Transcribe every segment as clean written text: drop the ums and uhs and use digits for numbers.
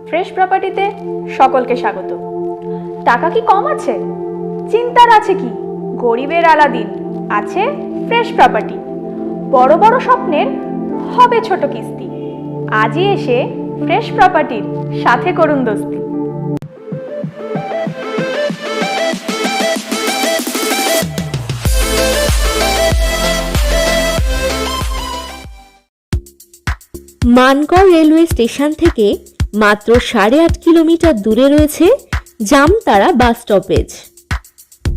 Fresh প্রপার্টিতে সকলকে স্বাগত। টাকা কি কম আছে? চিন্তার আছে কি? গরিবের আলাদিন আছে ফ্রেশ প্রপার্টি। বড় বড় স্বপ্নের হবে ছোট কিস্তি। আজই এসে ফ্রেশ প্রপার্টির সাথে করুন দোস্তি। মানকড় রেলওয়ে স্টেশন থেকে মাত্র 8.5 কিলোমিটার দূরে রয়েছে জামতারা বাস স্টপেজ।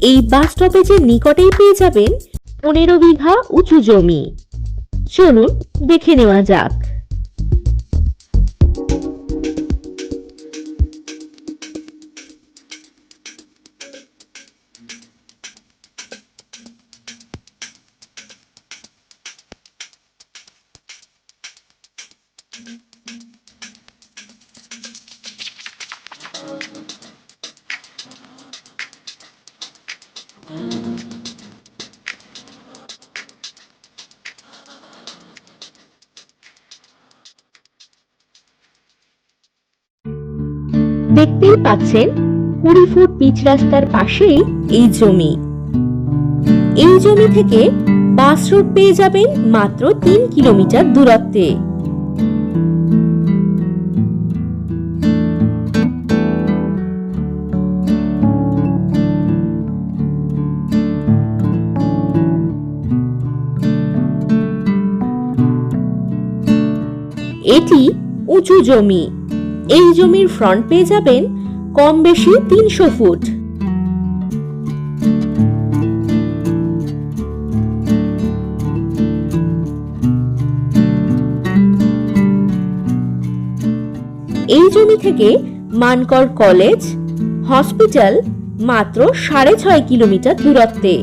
এই বাস স্টপেজের নিকটেই পেয়ে যাবেন 15 বিঘা উঁচু জমি। চলুন দেখে নেওয়া যাক। দেখতেই পাচ্ছেন 20 ফুট পিচ রাস্তার পাশেই এই জমি। এই জমি থেকে বাস রুট পেয়ে যাবেন মাত্র 3 কিলোমিটার দূরত্বে। এটি উঁচু জমি। এই জমির ফ্রন্ট পেয়ে যাবেন কম বেশি 300 ফুট। এই জমি থেকে মানকড় কলেজ, হসপিটাল মাত্র 6.5 কিলোমিটার দূরত্বে।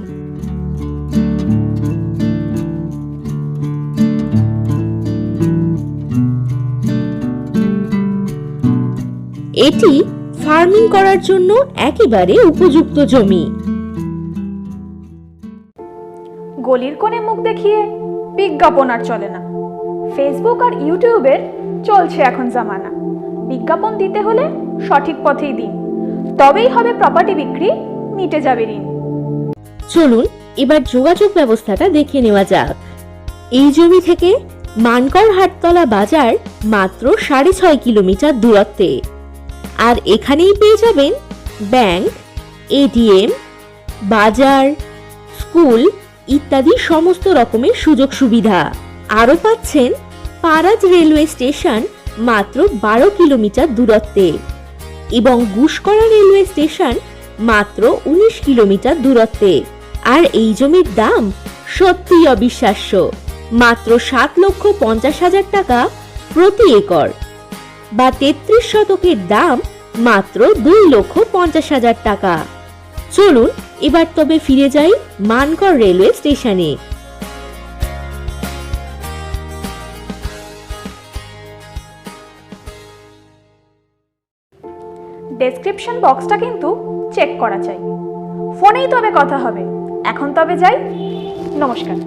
এটি ফার্মিং করার জন্য একেবারে উপযুক্ত জমি। গলির কোণে মুখ দেখিয়ে বিজ্ঞাপন আর চলে না। ফেসবুক আর ইউটিউবের চলছে এখন জামানা। বিজ্ঞাপন দিতে হলে সঠিক পথেই দিন, তবেই হবে প্রপার্টি বিক্রি, মিটে যাবে ঋণ। চলুন এবার যোগাযোগ ব্যবস্থাটা দেখে নেওয়া যাক। এই জমি থেকে মানকড় হাটতলা বাজার মাত্র 6.5 কিলোমিটার দূরত্বে। আর এখানেই পেয়ে যাবেন ব্যাংক, এটিএম, বাজার, স্কুল ইত্যাদি সমস্ত রকমের সুযোগ সুবিধা। আরও পাচ্ছেন পারাজ রেলওয়ে স্টেশন মাত্র 12 কিলোমিটার দূরত্বে এবং গুসকরা রেলওয়ে স্টেশন মাত্র 19 কিলোমিটার দূরত্বে। আর এই জমির দাম সত্যি অবিশ্বাস্য, মাত্র 7,50,000 টাকা প্রতি একর, বা 33 শতকের দাম মাত্র 2,50,000 টাকা। চলুন এবার তবে ফিরে যাই মানকড় রেলওয়ে স্টেশনে। ডেসক্রিপশন বক্সটা কিন্তু চেক করা চাই। ফোনেই তবে কথা হবে। এখন তবে যাই, নমস্কার।